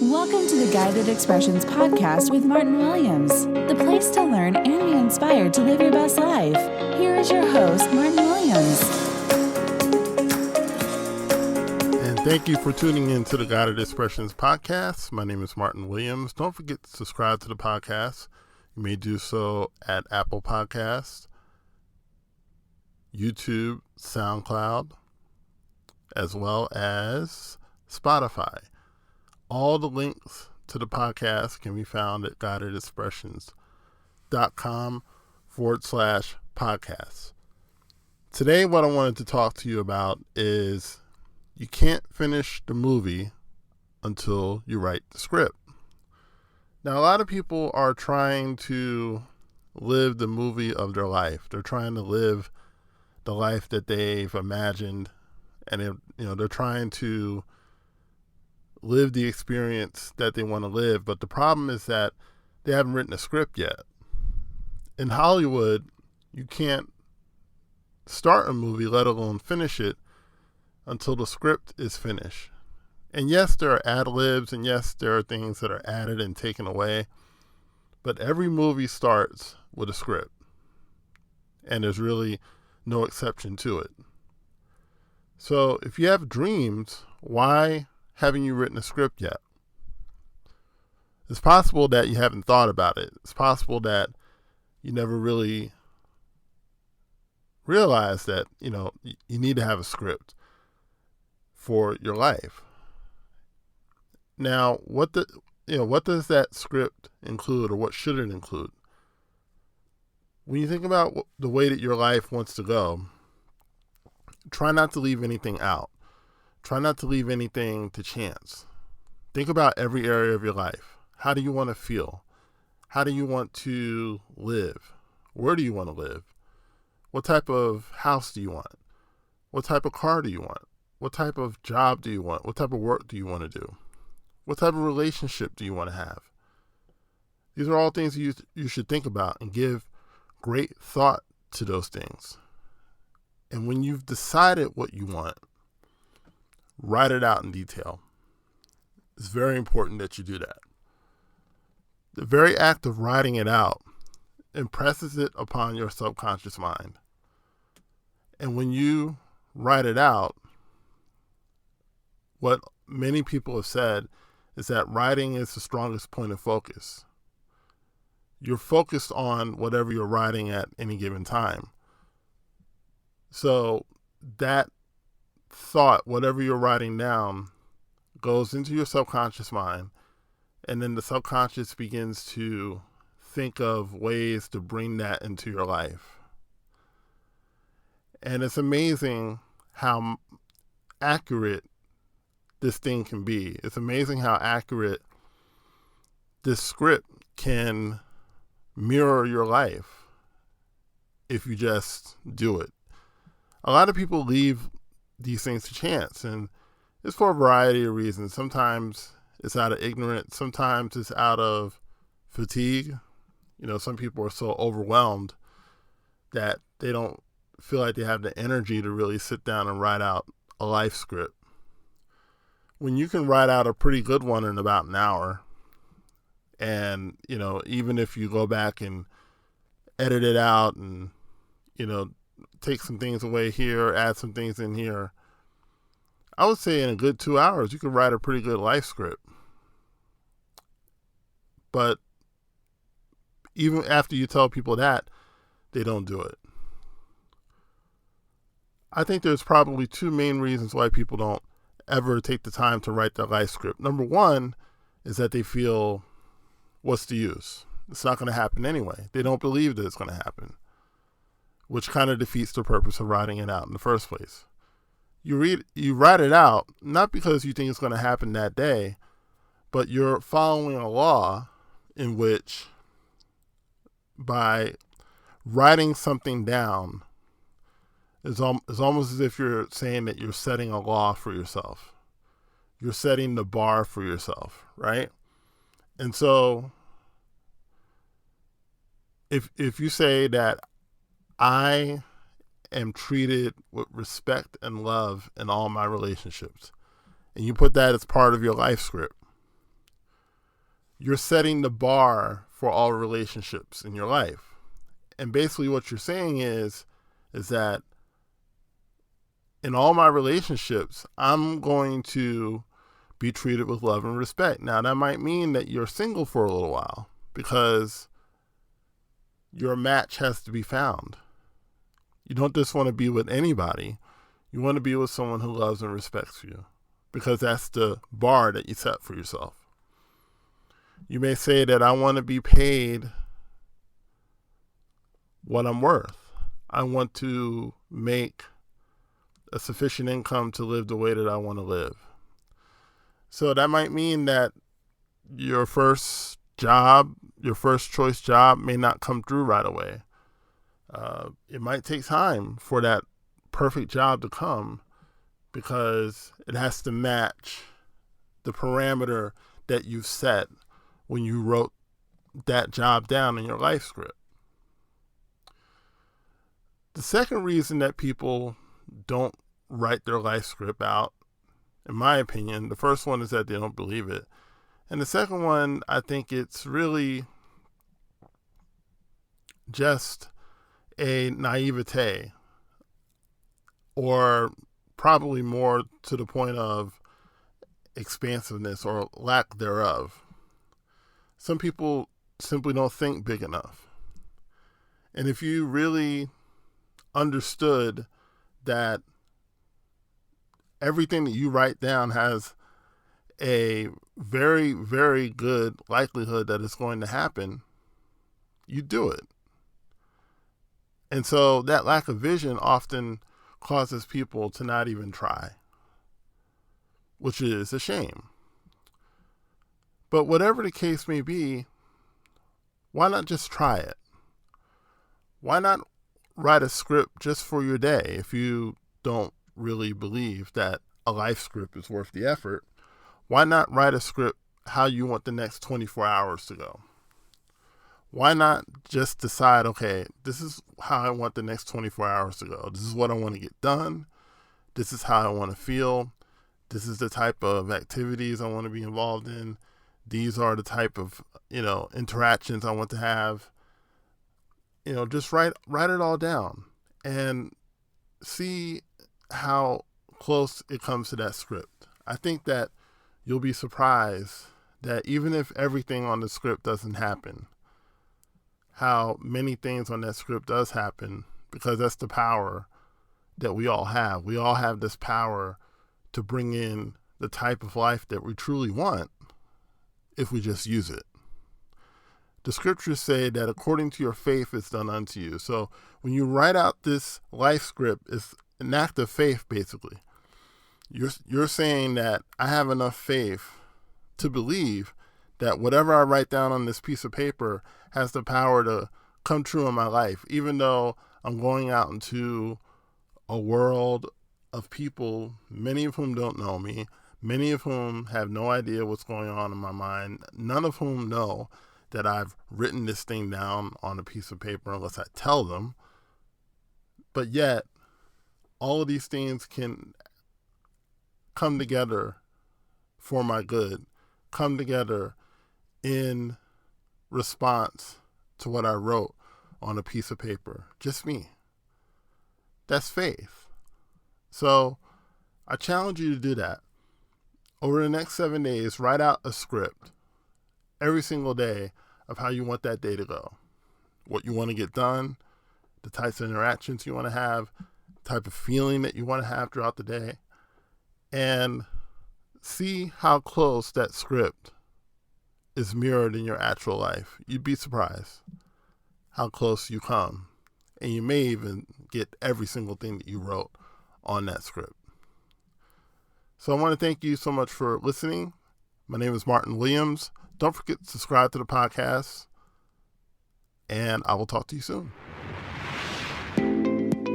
Welcome to the Guided Expressions podcast with Martin Williams, the place to learn and be inspired to live your best life. Here is your host, Martin Williams. And thank you for tuning in to the Guided Expressions podcast. My name is Martin Williams. Don't forget to subscribe to the podcast. You may do so at Apple Podcasts, YouTube, SoundCloud, as well as Spotify. All the links to the podcast can be found at guidedexpressions.com/podcast. Today, what I wanted to talk to you about is you can't finish the movie until you write the script. Now, a lot of people are trying to live the movie of their life. They're trying to live the life that they've imagined, and they're trying to live the experience that they want to live. But the problem is that they haven't written a script yet. In Hollywood, you can't start a movie, let alone finish it, until the script is finished. And yes, there are ad-libs, and yes, there are things that are added and taken away, but every movie starts with a script, and there's really no exception to it. So if you have dreams, why haven't you written a script yet? It's possible that you haven't thought about it. It's possible that you never really realized that, you need to have a script for your life. Now, what does that script include, or what should it include? When you think about the way that your life wants to go, try not to leave anything out. Try not to leave anything to chance. Think about every area of your life. How do you want to feel? How do you want to live? Where do you want to live? What type of house do you want? What type of car do you want? What type of job do you want? What type of work do you want to do? What type of relationship do you want to have? These are all things you should think about and give great thought to those things. And when you've decided what you want, write it out in detail. It's very important that you do that. The very act of writing it out impresses it upon your subconscious mind. And when you write it out, what many people have said is that writing is the strongest point of focus. You're focused on whatever you're writing at any given time. So that thought, whatever you're writing down, goes into your subconscious mind, and then the subconscious begins to think of ways to bring that into your life. And it's amazing how accurate this thing can be. It's amazing how accurate this script can mirror your life if you just do it. A lot of people leave these things to chance, and it's for a variety of reasons. Sometimes it's out of ignorance. Sometimes it's out of fatigue. Some people are so overwhelmed that they don't feel like they have the energy to really sit down and write out a life script. When you can write out a pretty good one in about an hour, and, even if you go back and edit it out and, take some things away here, add some things in here, I would say in a good 2 hours, you could write a pretty good life script. But even after you tell people that, they don't do it. I think there's probably two main reasons why people don't ever take the time to write their life script. Number one is that they feel, what's the use? It's not going to happen anyway. They don't believe that it's going to happen, which kind of defeats the purpose of writing it out in the first place. You write it out, not because you think it's going to happen that day, but you're following a law in which, by writing something down, it's almost as if you're saying that you're setting a law for yourself. You're setting the bar for yourself, right? And so if you say that I am treated with respect and love in all my relationships, and you put that as part of your life script, you're setting the bar for all relationships in your life. And basically what you're saying is that in all my relationships, I'm going to be treated with love and respect. Now, that might mean that you're single for a little while because your match has to be found. You don't just want to be with anybody. You want to be with someone who loves and respects you because that's the bar that you set for yourself. You may say that I want to be paid what I'm worth. I want to make a sufficient income to live the way that I want to live. So that might mean that your first job, your first choice job may not come through right away. It might take time for that perfect job to come because it has to match the parameter that you've set when you wrote that job down in your life script. The second reason that people don't write their life script out, in my opinion, the first one is that they don't believe it. And the second one, I think it's really just a naivete, or probably more to the point of expansiveness or lack thereof. Some people simply don't think big enough. And if you really understood that everything that you write down has a very, very good likelihood that it's going to happen, you do it. And so that lack of vision often causes people to not even try, which is a shame. But whatever the case may be, why not just try it? Why not write a script just for your day if you don't really believe that a life script is worth the effort? Why not write a script how you want the next 24 hours to go? Why not just decide, okay, this is how I want the next 24 hours to go. This is what I want to get done. This is how I want to feel. This is the type of activities I want to be involved in. These are the type of, interactions I want to have. Just write it all down and see how close it comes to that script. I think that you'll be surprised that even if everything on the script doesn't happen, how many things on that script does happen, because that's the power that we all have. We all have this power to bring in the type of life that we truly want if we just use it. The scriptures say that according to your faith it's done unto you. So when you write out this life script, it's an act of faith, basically. You're saying that I have enough faith to believe that whatever I write down on this piece of paper has the power to come true in my life, even though I'm going out into a world of people, many of whom don't know me, many of whom have no idea what's going on in my mind, none of whom know that I've written this thing down on a piece of paper unless I tell them. But yet, all of these things can come together for my good, come together in response to what I wrote on a piece of paper. Just me. That's faith. So I challenge you to do that. Over the next 7 days, write out a script every single day of how you want that day to go. What you want to get done, the types of interactions you want to have, the type of feeling that you want to have throughout the day, and see how close that script is mirrored in your actual life. You'd be surprised how close you come. And you may even get every single thing that you wrote on that script. So I want to thank you so much for listening. My name is Martin Williams. Don't forget to subscribe to the podcast, and I will talk to you soon.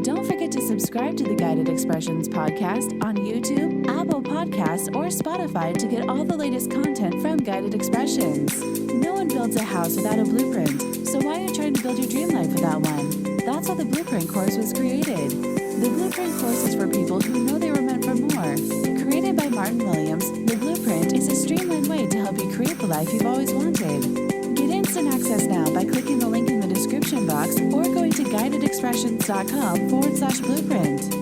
Don't forget to subscribe to the Guided Expressions podcast on YouTube, Apple Podcasts, or Spotify to get all the latest content from Guided Expressions. No one builds a house without a blueprint, so why are you trying to build your dream life without one? That's how the Blueprint course was created. The Blueprint course is for people who know they were meant for more. Created Created by Martin Williams, The Blueprint is a streamlined way to help you create the life you've always wanted. Get instant access now by clicking the link in the description box or going to guidedexpressions.com/blueprint.